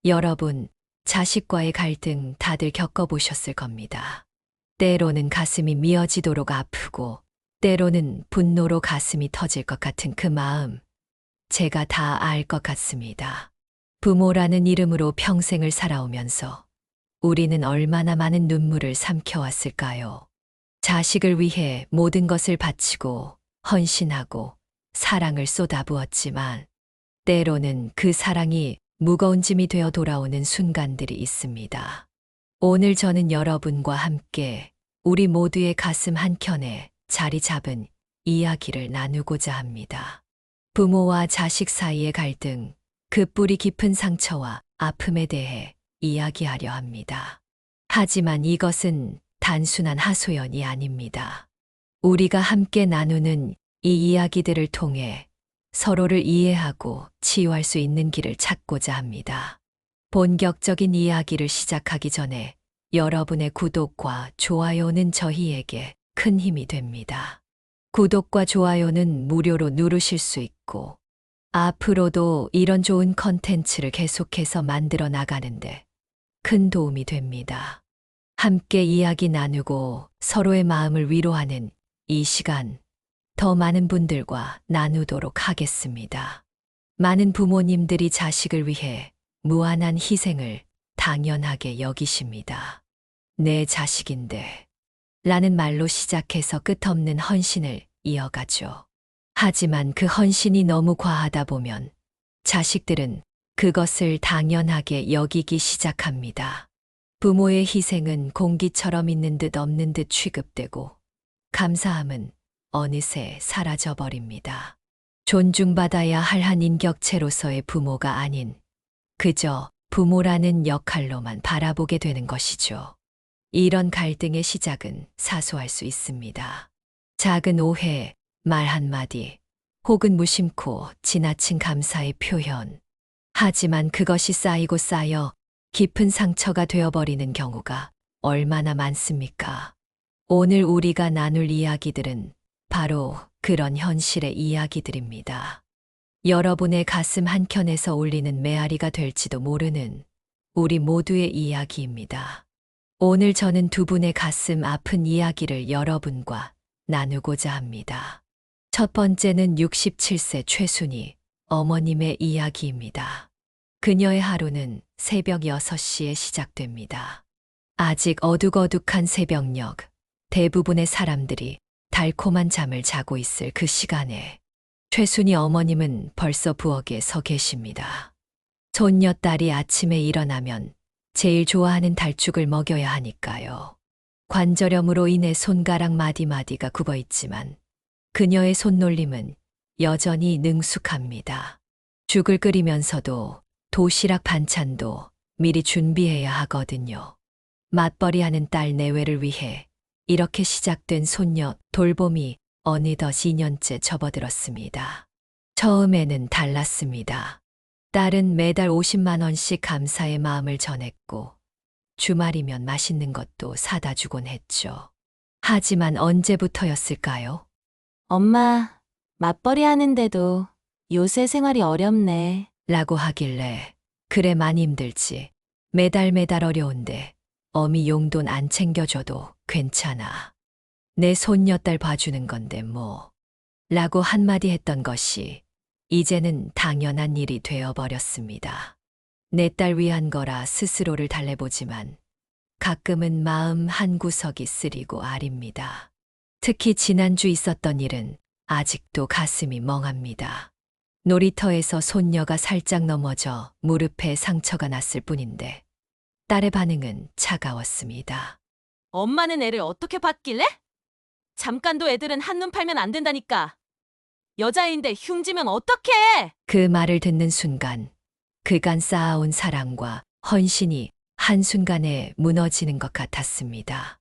여러분, 자식과의 갈등 다들 겪어보셨을 겁니다. 때로는 가슴이 미어지도록 아프고, 때로는 분노로 가슴이 터질 것 같은 그 마음, 제가 다 알 것 같습니다. 부모라는 이름으로 평생을 살아오면서 우리는 얼마나 많은 눈물을 삼켜왔을까요? 자식을 위해 모든 것을 바치고 헌신하고 사랑을 쏟아부었지만 때로는 그 사랑이 무거운 짐이 되어 돌아오는 순간들이 있습니다. 오늘 저는 여러분과 함께 우리 모두의 가슴 한켠에 자리 잡은 이야기를 나누고자 합니다. 부모와 자식 사이의 갈등, 그 뿌리 깊은 상처와 아픔에 대해 이야기하려 합니다. 하지만 이것은 단순한 하소연이 아닙니다. 우리가 함께 나누는 이 이야기들을 통해 서로를 이해하고 치유할 수 있는 길을 찾고자 합니다. 본격적인 이야기를 시작하기 전에 여러분의 구독과 좋아요는 저희에게 큰 힘이 됩니다. 구독과 좋아요는 무료로 누르실 수 있고, 앞으로도 이런 좋은 컨텐츠를 계속해서 만들어 나가는데 큰 도움이 됩니다. 함께 이야기 나누고 서로의 마음을 위로하는 이 시간, 더 많은 분들과 나누도록 하겠습니다. 많은 부모님들이 자식을 위해 무한한 희생을 당연하게 여기십니다. 내 자식인데 라는 말로 시작해서 끝없는 헌신을 이어가죠. 하지만 그 헌신이 너무 과하다 보면 자식들은 그것을 당연하게 여기기 시작합니다. 부모의 희생은 공기처럼 있는 듯 없는 듯 취급되고 감사함은 어느새 사라져버립니다. 존중받아야 할 한 인격체로서의 부모가 아닌 그저 부모라는 역할로만 바라보게 되는 것이죠. 이런 갈등의 시작은 사소할 수 있습니다. 작은 오해, 말 한마디, 혹은 무심코 지나친 감사의 표현. 하지만 그것이 쌓이고 쌓여 깊은 상처가 되어버리는 경우가 얼마나 많습니까? 오늘 우리가 나눌 이야기들은 바로 그런 현실의 이야기들입니다. 여러분의 가슴 한켠에서 울리는 메아리가 될지도 모르는 우리 모두의 이야기입니다. 오늘 저는 두 분의 가슴 아픈 이야기를 여러분과 나누고자 합니다. 첫 번째는 67세 최순희 어머님의 이야기입니다. 그녀의 하루는 새벽 6시에 시작됩니다. 아직 어둑어둑한 새벽녘, 대부분의 사람들이 달콤한 잠을 자고 있을 그 시간에 최순희 어머님은 벌써 부엌에 서 계십니다. 손녀딸이 아침에 일어나면 제일 좋아하는 달죽을 먹여야 하니까요. 관절염으로 인해 손가락 마디마디가 굽어 있지만 그녀의 손놀림은 여전히 능숙합니다. 죽을 끓이면서도 도시락 반찬도 미리 준비해야 하거든요. 맞벌이하는 딸 내외를 위해 이렇게 시작된 손녀 돌봄이 어느덧 2년째 접어들었습니다. 처음에는 달랐습니다. 딸은 매달 50만 원씩 감사의 마음을 전했고 주말이면 맛있는 것도 사다 주곤 했죠. 하지만 언제부터였을까요? 엄마, 맞벌이 하는데도 요새 생활이 어렵네. 라고 하길래 그래 많이 힘들지. 매달 어려운데 어미 용돈 안 챙겨줘도 괜찮아. 내 손녀딸 봐주는 건데 뭐. 라고 한마디 했던 것이 이제는 당연한 일이 되어버렸습니다. 내 딸 위한 거라 스스로를 달래보지만 가끔은 마음 한구석이 쓰리고 아립니다. 특히 지난주 있었던 일은 아직도 가슴이 멍합니다. 놀이터에서 손녀가 살짝 넘어져 무릎에 상처가 났을 뿐인데 딸의 반응은 차가웠습니다. 엄마는 애를 어떻게 봤길래? 잠깐도 애들은 한눈 팔면 안 된다니까. 여자인데 흉지면 어떡해? 그 말을 듣는 순간 그간 쌓아온 사랑과 헌신이 한순간에 무너지는 것 같았습니다.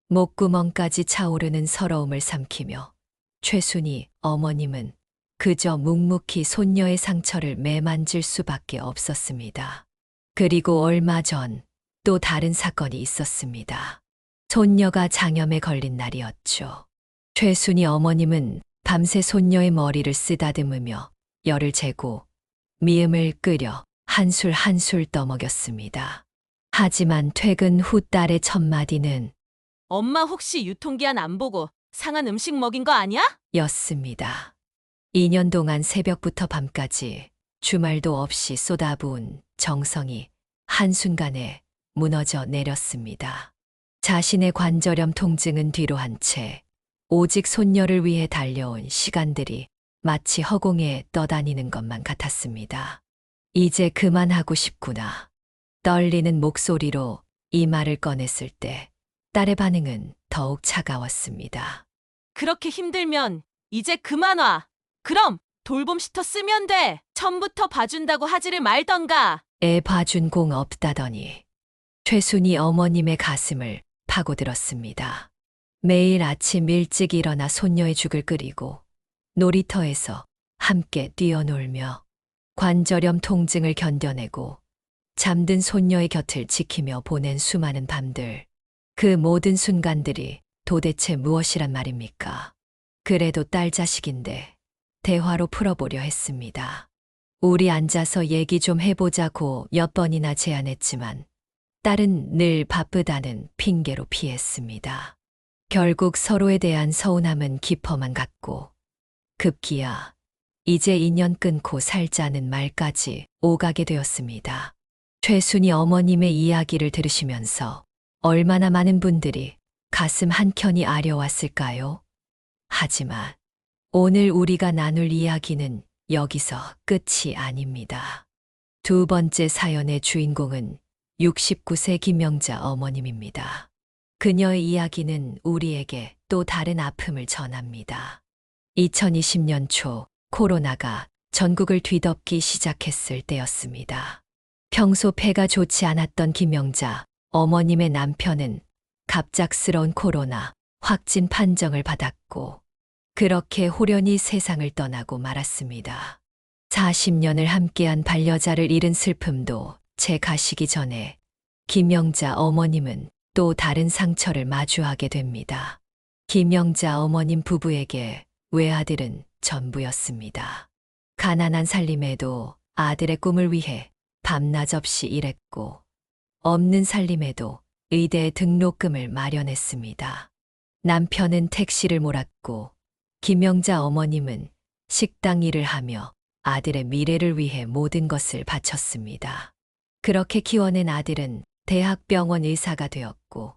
목구멍까지 차오르는 서러움을 삼키며 최순희 어머님은 그저 묵묵히 손녀의 상처를 매만질 수밖에 없었습니다. 그리고 얼마 전 또 다른 사건이 있었습니다. 손녀가 장염에 걸린 날이었죠. 최순희 어머님은 밤새 손녀의 머리를 쓰다듬으며 열을 재고 미음을 끓여 한술 한술 떠먹였습니다. 하지만 퇴근 후 딸의 첫마디는 엄마 혹시 유통기한 안 보고 상한 음식 먹인 거 아니야? 였습니다. 2년 동안 새벽부터 밤까지 주말도 없이 쏟아부은 정성이 한순간에 무너져 내렸습니다. 자신의 관절염 통증은 뒤로 한 채 오직 손녀를 위해 달려온 시간들이 마치 허공에 떠다니는 것만 같았습니다. 이제 그만하고 싶구나. 떨리는 목소리로 이 말을 꺼냈을 때 딸의 반응은 더욱 차가웠습니다. 그렇게 힘들면 이제 그만 와. 그럼 돌봄 시터 쓰면 돼. 처음부터 봐준다고 하지를 말던가. 애 봐준 공 없다더니 최순이 어머님의 가슴을 파고들었습니다. 매일 아침 일찍 일어나 손녀의 죽을 끓이고 놀이터에서 함께 뛰어놀며 관절염 통증을 견뎌내고 잠든 손녀의 곁을 지키며 보낸 수많은 밤들. 그 모든 순간들이 도대체 무엇이란 말입니까? 그래도 딸 자식인데 대화로 풀어보려 했습니다. 우리 앉아서 얘기 좀 해보자고 몇 번이나 제안했지만 딸은 늘 바쁘다는 핑계로 피했습니다. 결국 서로에 대한 서운함은 깊어만 갔고 급기야 이제 인연 끊고 살자는 말까지 오가게 되었습니다. 최순이 어머님의 이야기를 들으시면서 얼마나 많은 분들이 가슴 한켠이 아려왔을까요? 하지만 오늘 우리가 나눌 이야기는 여기서 끝이 아닙니다. 두 번째 사연의 주인공은 69세 김명자 어머님입니다. 그녀의 이야기는 우리에게 또 다른 아픔을 전합니다. 2020년 초 코로나가 전국을 뒤덮기 시작했을 때였습니다. 평소 폐가 좋지 않았던 김명자 어머님의 남편은 갑작스러운 코로나 확진 판정을 받았고 그렇게 호련히 세상을 떠나고 말았습니다. 40년을 함께한 반려자를 잃은 슬픔도 채 가시기 전에 김명자 어머님은 또 다른 상처를 마주하게 됩니다. 김명자 어머님 부부에게 외아들은 전부였습니다. 가난한 살림에도 아들의 꿈을 위해 밤낮 없이 일했고 없는 살림에도 의대 등록금을 마련했습니다. 남편은 택시를 몰았고 김명자 어머님은 식당 일을 하며 아들의 미래를 위해 모든 것을 바쳤습니다. 그렇게 키워낸 아들은 대학병원 의사가 되었고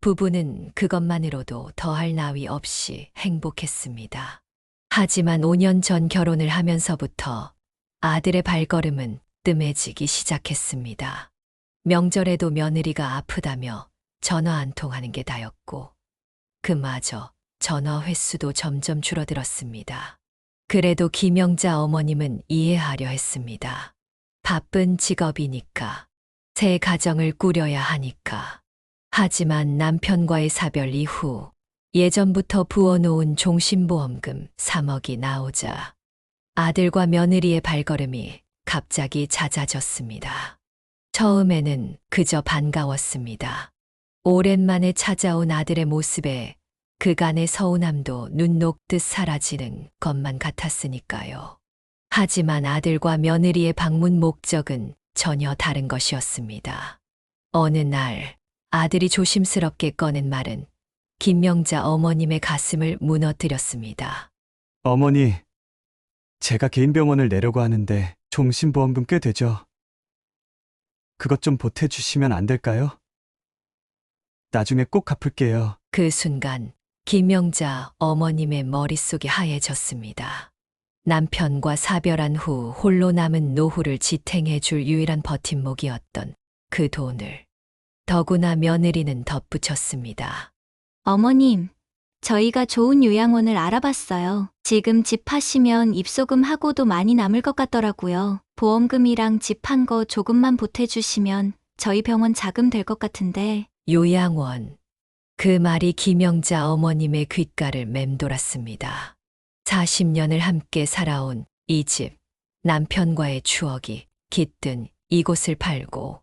부부는 그것만으로도 더할 나위 없이 행복했습니다. 하지만 5년 전 결혼을 하면서부터 아들의 발걸음은 뜸해지기 시작했습니다. 명절에도 며느리가 아프다며 전화 한 통하는 게 다였고 그마저 전화 횟수도 점점 줄어들었습니다. 그래도 김영자 어머님은 이해하려 했습니다. 바쁜 직업이니까, 새 가정을 꾸려야 하니까. 하지만 남편과의 사별 이후 예전부터 부어놓은 종신보험금 3억이 나오자 아들과 며느리의 발걸음이 갑자기 잦아졌습니다. 처음에는 그저 반가웠습니다. 오랜만에 찾아온 아들의 모습에 그간의 서운함도 눈 녹듯 사라지는 것만 같았으니까요. 하지만 아들과 며느리의 방문 목적은 전혀 다른 것이었습니다. 어느 날 아들이 조심스럽게 꺼낸 말은 김명자 어머님의 가슴을 무너뜨렸습니다. 어머니, 제가 개인 병원을 내려고 하는데 종신보험금 꽤 되죠? 그것 좀 보태주시면 안 될까요? 나중에 꼭 갚을게요. 그 순간 김명자 어머님의 머릿속이 하얘졌습니다. 남편과 사별한 후 홀로 남은 노후를 지탱해 줄 유일한 버팀목이었던 그 돈을 더구나 며느리는 덧붙였습니다. 어머님, 저희가 좋은 요양원을 알아봤어요. 지금 집 파시면 입소금 하고도 많이 남을 것 같더라고요. 보험금이랑 집 한 거 조금만 보태주시면 저희 병원 자금 될 것 같은데. 요양원. 그 말이 김영자 어머님의 귓가를 맴돌았습니다. 40년을 함께 살아온 이 집, 남편과의 추억이 깃든 이곳을 팔고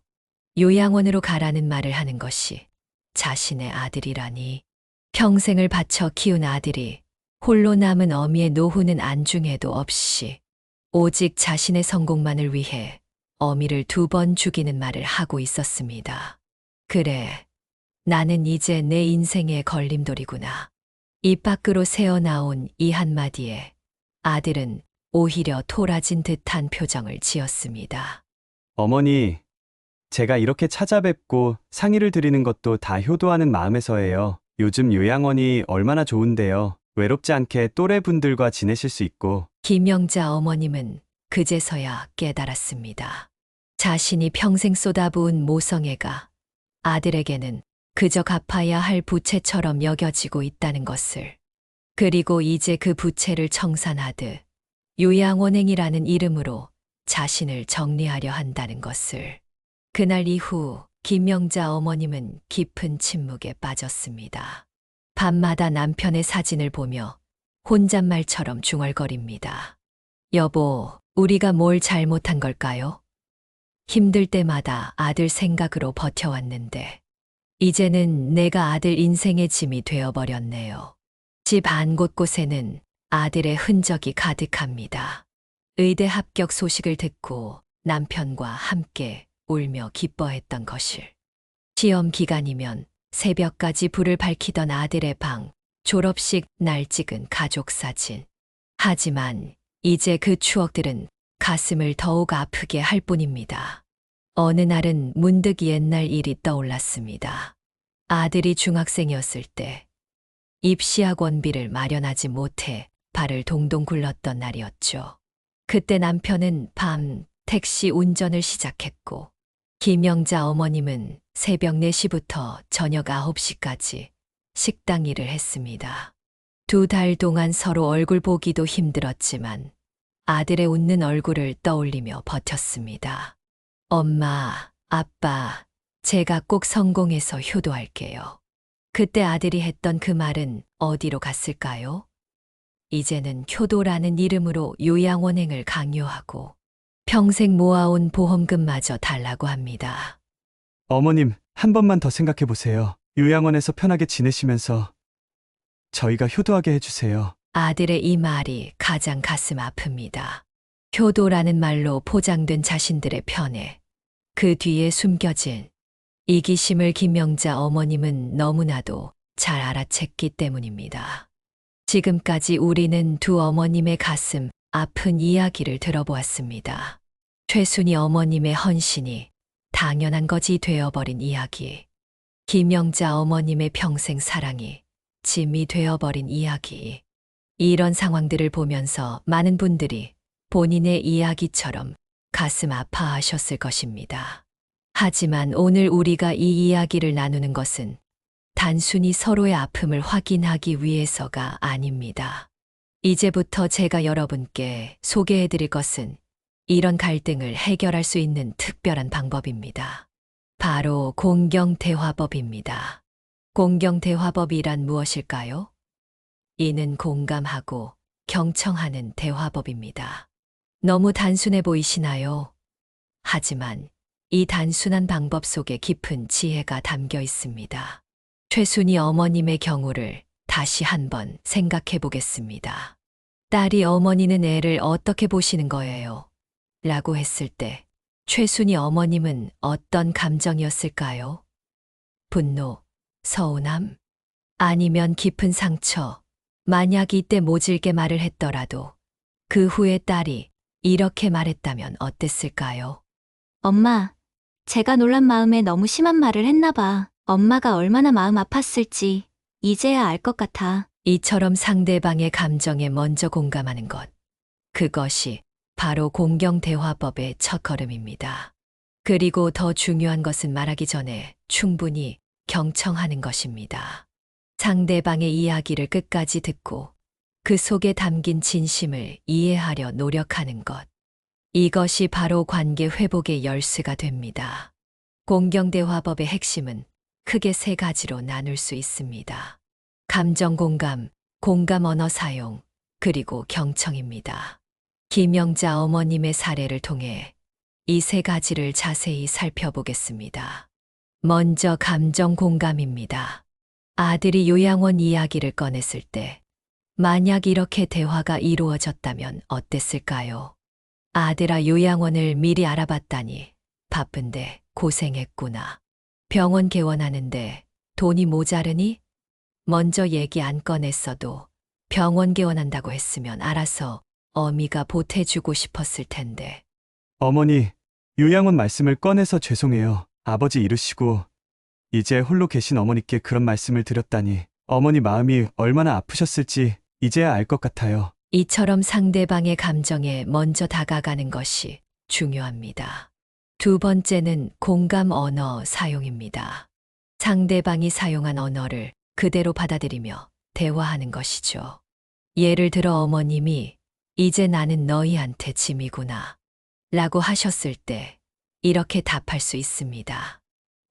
요양원으로 가라는 말을 하는 것이 자신의 아들이라니. 평생을 바쳐 키운 아들이 홀로 남은 어미의 노후는 안중에도 없이 오직 자신의 성공만을 위해 어미를 2번 죽이는 말을 하고 있었습니다. 그래, 나는 이제 내 인생의 걸림돌이구나. 입 밖으로 새어나온 이 한마디에 아들은 오히려 토라진 듯한 표정을 지었습니다. 어머니, 제가 이렇게 찾아뵙고 상의를 드리는 것도 다 효도하는 마음에서예요. 요즘 요양원이 얼마나 좋은데요. 외롭지 않게 또래분들과 지내실 수 있고. 김영자 어머님은 그제서야 깨달았습니다. 자신이 평생 쏟아부은 모성애가 아들에게는 그저 갚아야 할 부채처럼 여겨지고 있다는 것을, 그리고 이제 그 부채를 청산하듯 요양원행이라는 이름으로 자신을 정리하려 한다는 것을. 그날 이후 김영자 어머님은 깊은 침묵에 빠졌습니다. 밤마다 남편의 사진을 보며 혼잣말처럼 중얼거립니다. 여보, 우리가 뭘 잘못한 걸까요? 힘들 때마다 아들 생각으로 버텨왔는데 이제는 내가 아들 인생의 짐이 되어버렸네요. 집 안 곳곳에는 아들의 흔적이 가득합니다. 의대 합격 소식을 듣고 남편과 함께 울며 기뻐했던 것을. 시험 기간이면 새벽까지 불을 밝히던 아들의 방, 졸업식 날 찍은 가족 사진. 하지만 이제 그 추억들은 가슴을 더욱 아프게 할 뿐입니다. 어느 날은 문득 옛날 일이 떠올랐습니다. 아들이 중학생이었을 때 입시학원비를 마련하지 못해 발을 동동 굴렀던 날이었죠. 그때 남편은 밤 택시 운전을 시작했고 김영자 어머님은 새벽 4시부터 저녁 9시까지 식당 일을 했습니다. 2달 동안 서로 얼굴 보기도 힘들었지만 아들의 웃는 얼굴을 떠올리며 버텼습니다. 엄마, 아빠, 제가 꼭 성공해서 효도할게요. 그때 아들이 했던 그 말은 어디로 갔을까요? 이제는 효도라는 이름으로 요양원행을 강요하고 평생 모아온 보험금마저 달라고 합니다. 어머님, 한 번만 더 생각해 보세요. 요양원에서 편하게 지내시면서 저희가 효도하게 해주세요. 아들의 이 말이 가장 가슴 아픕니다. 효도라는 말로 포장된 자신들의 편에 그 뒤에 숨겨진 이기심을 김영자 어머님은 너무나도 잘 알아챘기 때문입니다. 지금까지 우리는 두 어머님의 가슴 아픈 이야기를 들어보았습니다. 최순희 어머님의 헌신이 당연한 것이 되어버린 이야기. 김영자 어머님의 평생 사랑이 짐이 되어버린 이야기. 이런 상황들을 보면서 많은 분들이 본인의 이야기처럼 가슴 아파하셨을 것입니다. 하지만 오늘 우리가 이 이야기를 나누는 것은 단순히 서로의 아픔을 확인하기 위해서가 아닙니다. 이제부터 제가 여러분께 소개해드릴 것은 이런 갈등을 해결할 수 있는 특별한 방법입니다. 바로 공경대화법입니다. 공경대화법이란 무엇일까요? 이는 공감하고 경청하는 대화법입니다. 너무 단순해 보이시나요? 하지만 이 단순한 방법 속에 깊은 지혜가 담겨 있습니다. 최순희 어머님의 경우를 다시 한번 생각해 보겠습니다. 딸이 어머니는 애를 어떻게 보시는 거예요? 라고 했을 때 최순희 어머님은 어떤 감정이었을까요? 분노, 서운함, 아니면 깊은 상처. 만약 이때 모질게 말을 했더라도 그 후에 딸이 이렇게 말했다면 어땠을까요? 엄마, 제가 놀란 마음에 너무 심한 말을 했나 봐. 엄마가 얼마나 마음 아팠을지 이제야 알 것 같아. 이처럼 상대방의 감정에 먼저 공감하는 것. 그것이 바로 공경대화법의 첫걸음입니다. 그리고 더 중요한 것은 말하기 전에 충분히 경청하는 것입니다. 상대방의 이야기를 끝까지 듣고 그 속에 담긴 진심을 이해하려 노력하는 것. 이것이 바로 관계 회복의 열쇠가 됩니다. 공경대화법의 핵심은 크게 3가지로 나눌 수 있습니다. 감정 공감, 공감 언어 사용, 그리고 경청입니다. 김영자 어머님의 사례를 통해 이 3가지를 자세히 살펴보겠습니다. 먼저 감정 공감입니다. 아들이 요양원 이야기를 꺼냈을 때 만약 이렇게 대화가 이루어졌다면 어땠을까요? 아들아, 요양원을 미리 알아봤다니 바쁜데 고생했구나. 병원 개원하는데 돈이 모자르니? 먼저 얘기 안 꺼냈어도 병원 개원한다고 했으면 알아서 어미가 보태주고 싶었을 텐데. 어머니, 요양원 말씀을 꺼내서 죄송해요. 아버지 이르시고 이제 홀로 계신 어머니께 그런 말씀을 드렸다니 어머니 마음이 얼마나 아프셨을지 이제야 알 것 같아요. 이처럼 상대방의 감정에 먼저 다가가는 것이 중요합니다. 두 번째는 공감 언어 사용입니다. 상대방이 사용한 언어를 그대로 받아들이며 대화하는 것이죠. 예를 들어 어머님이 이제 나는 너희한테 짐이구나 라고 하셨을 때 이렇게 답할 수 있습니다.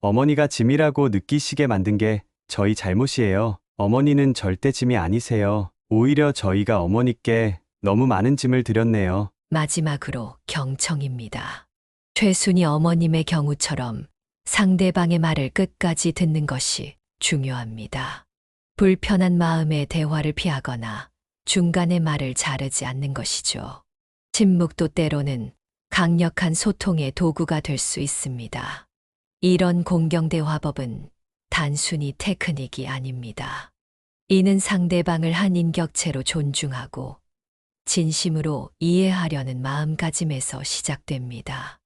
어머니가 짐이라고 느끼시게 만든 게 저희 잘못이에요. 어머니는 절대 짐이 아니세요. 오히려 저희가 어머니께 너무 많은 짐을 드렸네요. 마지막으로 경청입니다. 최순희 어머님의 경우처럼 상대방의 말을 끝까지 듣는 것이 중요합니다. 불편한 마음에 대화를 피하거나 중간에 말을 자르지 않는 것이죠. 침묵도 때로는 강력한 소통의 도구가 될 수 있습니다. 이런 공경대화법은 단순히 테크닉이 아닙니다. 이는 상대방을 한 인격체로 존중하고 진심으로 이해하려는 마음가짐에서 시작됩니다.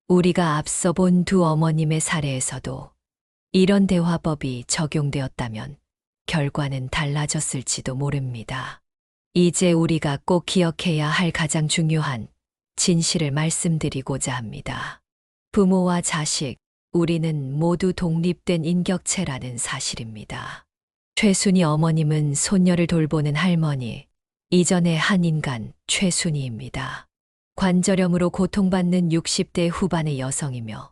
우리가 앞서 본 두 어머님의 사례에서도 이런 대화법이 적용되었다면 결과는 달라졌을지도 모릅니다. 이제 우리가 꼭 기억해야 할 가장 중요한 진실을 말씀드리고자 합니다. 부모와 자식, 우리는 모두 독립된 인격체라는 사실입니다. 최순희 어머님은 손녀를 돌보는 할머니, 이전의 한 인간 최순희입니다. 관절염으로 고통받는 60대 후반의 여성이며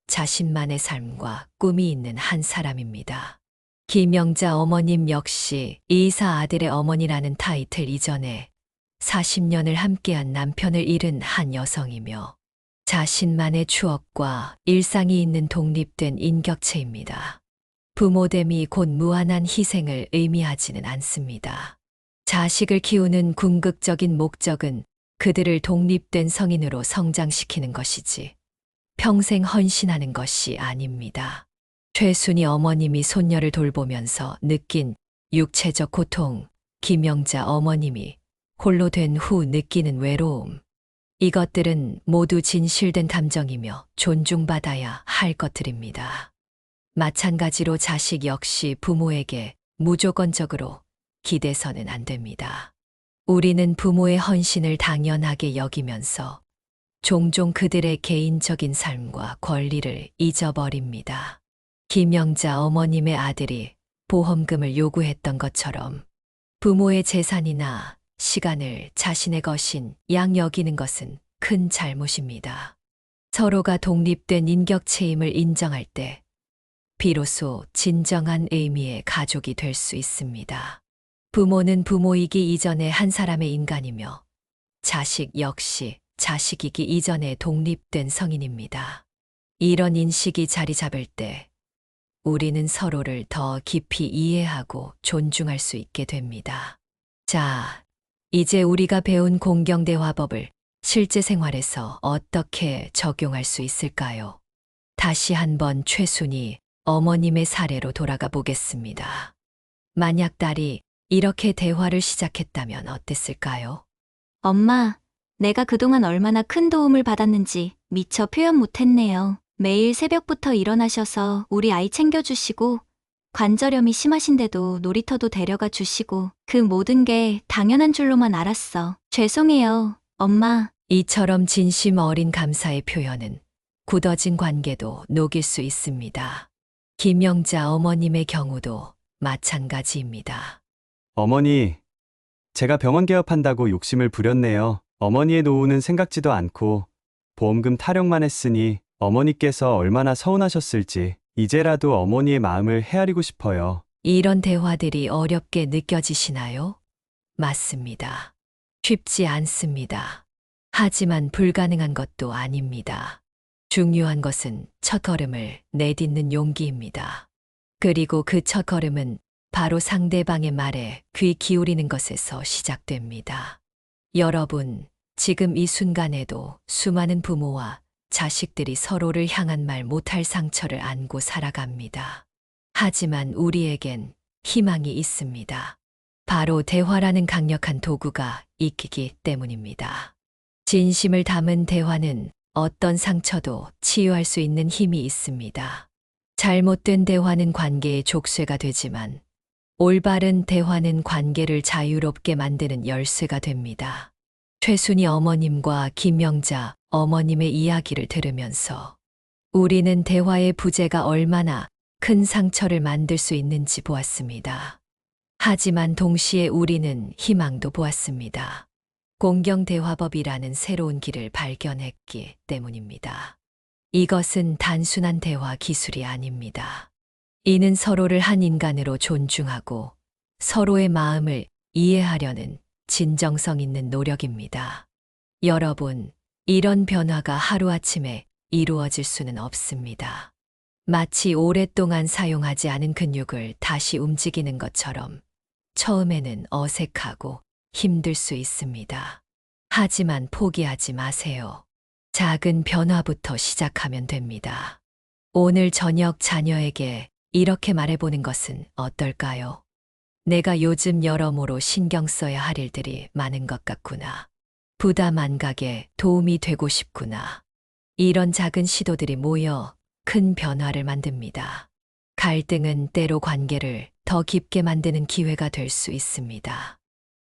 자신만의 삶과 꿈이 있는 한 사람입니다. 김영자 어머님 역시 이사 아들의 어머니라는 타이틀 이전에 40년을 함께한 남편을 잃은 한 여성이며 자신만의 추억과 일상이 있는 독립된 인격체입니다. 부모됨이 곧 무한한 희생을 의미하지는 않습니다. 자식을 키우는 궁극적인 목적은 그들을 독립된 성인으로 성장시키는 것이지 평생 헌신하는 것이 아닙니다. 최순희 어머님이 손녀를 돌보면서 느낀 육체적 고통, 김영자 어머님이 홀로 된 후 느끼는 외로움, 이것들은 모두 진실된 감정이며 존중받아야 할 것들입니다. 마찬가지로 자식 역시 부모에게 무조건적으로 기대서는 안 됩니다. 우리는 부모의 헌신을 당연하게 여기면서 종종 그들의 개인적인 삶과 권리를 잊어버립니다. 김영자 어머님의 아들이 보험금을 요구했던 것처럼 부모의 재산이나 시간을 자신의 것인 양 여기는 것은 큰 잘못입니다. 서로가 독립된 인격체임을 인정할 때 비로소 진정한 의미의 가족이 될 수 있습니다. 부모는 부모이기 이전의 한 사람의 인간이며 자식 역시 자식이기 이전의 독립된 성인입니다. 이런 인식이 자리 잡을 때 우리는 서로를 더 깊이 이해하고 존중할 수 있게 됩니다. 자, 이제 우리가 배운 공경대화법을 실제 생활에서 어떻게 적용할 수 있을까요? 다시 한번 최순희 어머님의 사례로 돌아가 보겠습니다. 만약 딸이 이렇게 대화를 시작했다면 어땠을까요? 엄마, 내가 그동안 얼마나 큰 도움을 받았는지 미처 표현 못했네요. 매일 새벽부터 일어나셔서 우리 아이 챙겨주시고 관절염이 심하신데도 놀이터도 데려가 주시고 그 모든 게 당연한 줄로만 알았어. 죄송해요, 엄마. 이처럼 진심 어린 감사의 표현은 굳어진 관계도 녹일 수 있습니다. 김영자 어머님의 경우도 마찬가지입니다. 어머니, 제가 병원 개업한다고 욕심을 부렸네요. 어머니의 노후는 생각지도 않고 보험금 타령만 했으니 어머니께서 얼마나 서운하셨을지 이제라도 어머니의 마음을 헤아리고 싶어요. 이런 대화들이 어렵게 느껴지시나요? 맞습니다. 쉽지 않습니다. 하지만 불가능한 것도 아닙니다. 중요한 것은 첫걸음을 내딛는 용기입니다. 그리고 그 첫걸음은 바로 상대방의 말에 귀 기울이는 것에서 시작됩니다. 여러분, 지금 이 순간에도 수많은 부모와 자식들이 서로를 향한 말 못할 상처를 안고 살아갑니다. 하지만 우리에겐 희망이 있습니다. 바로 대화라는 강력한 도구가 있기 때문입니다. 진심을 담은 대화는 어떤 상처도 치유할 수 있는 힘이 있습니다. 잘못된 대화는 관계의 족쇄가 되지만 올바른 대화는 관계를 자유롭게 만드는 열쇠가 됩니다. 최순희 어머님과 김영자 어머님의 이야기를 들으면서 우리는 대화의 부재가 얼마나 큰 상처를 만들 수 있는지 보았습니다. 하지만 동시에 우리는 희망도 보았습니다. 공경대화법이라는 새로운 길을 발견했기 때문입니다. 이것은 단순한 대화 기술이 아닙니다. 이는 서로를 한 인간으로 존중하고 서로의 마음을 이해하려는 진정성 있는 노력입니다. 여러분, 이런 변화가 하루아침에 이루어질 수는 없습니다. 마치 오랫동안 사용하지 않은 근육을 다시 움직이는 것처럼 처음에는 어색하고 힘들 수 있습니다. 하지만 포기하지 마세요. 작은 변화부터 시작하면 됩니다. 오늘 저녁 자녀에게 이렇게 말해보는 것은 어떨까요? 내가 요즘 여러모로 신경 써야 할 일들이 많은 것 같구나. 부담 안 가게 도움이 되고 싶구나. 이런 작은 시도들이 모여 큰 변화를 만듭니다. 갈등은 때로 관계를 더 깊게 만드는 기회가 될 수 있습니다.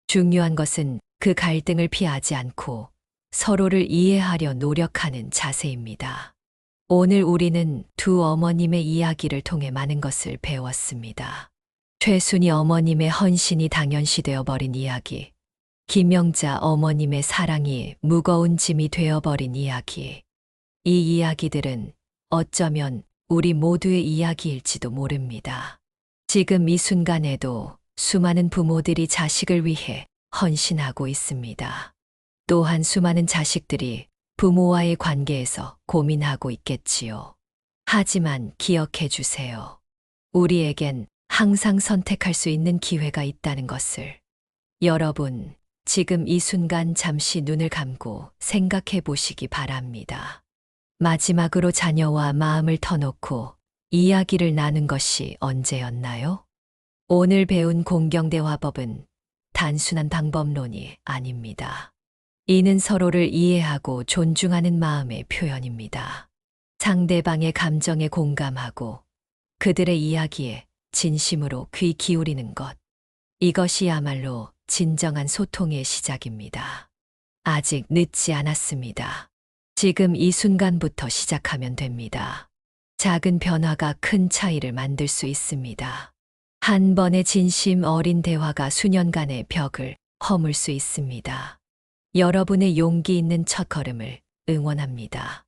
중요한 것은 그 갈등을 피하지 않고 서로를 이해하려 노력하는 자세입니다. 오늘 우리는 두 어머님의 이야기를 통해 많은 것을 배웠습니다. 최순희 어머님의 헌신이 당연시되어 버린 이야기, 김영자 어머님의 사랑이 무거운 짐이 되어버린 이야기. 이 이야기들은 어쩌면 우리 모두의 이야기일지도 모릅니다. 지금 이 순간에도 수많은 부모들이 자식을 위해 헌신하고 있습니다. 또한 수많은 자식들이 부모와의 관계에서 고민하고 있겠지요. 하지만 기억해 주세요. 우리에겐 항상 선택할 수 있는 기회가 있다는 것을. 여러분, 지금 이 순간 잠시 눈을 감고 생각해 보시기 바랍니다. 마지막으로 자녀와 마음을 터놓고 이야기를 나눈 것이 언제였나요? 오늘 배운 공경대화법은 단순한 방법론이 아닙니다. 이는 서로를 이해하고 존중하는 마음의 표현입니다. 상대방의 감정에 공감하고 그들의 이야기에 진심으로 귀 기울이는 것. 이것이야말로 진정한 소통의 시작입니다. 아직 늦지 않았습니다. 지금 이 순간부터 시작하면 됩니다. 작은 변화가 큰 차이를 만들 수 있습니다. 한 번의 진심 어린 대화가 수년간의 벽을 허물 수 있습니다. 여러분의 용기 있는 첫걸음을 응원합니다.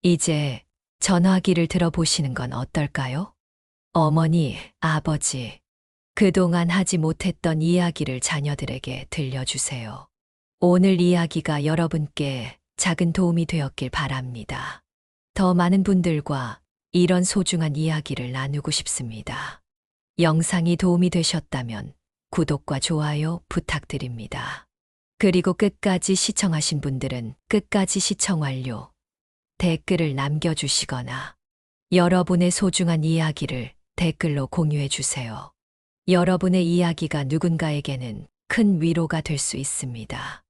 이제 전화기를 들어보시는 건 어떨까요? 어머니, 아버지, 그동안 하지 못했던 이야기를 자녀들에게 들려주세요. 오늘 이야기가 여러분께 작은 도움이 되었길 바랍니다. 더 많은 분들과 이런 소중한 이야기를 나누고 싶습니다. 영상이 도움이 되셨다면 구독과 좋아요 부탁드립니다. 그리고 끝까지 시청하신 분들은 끝까지 시청 완료, 댓글을 남겨주시거나 여러분의 소중한 이야기를 댓글로 공유해 주세요. 여러분의 이야기가 누군가에게는 큰 위로가 될 수 있습니다.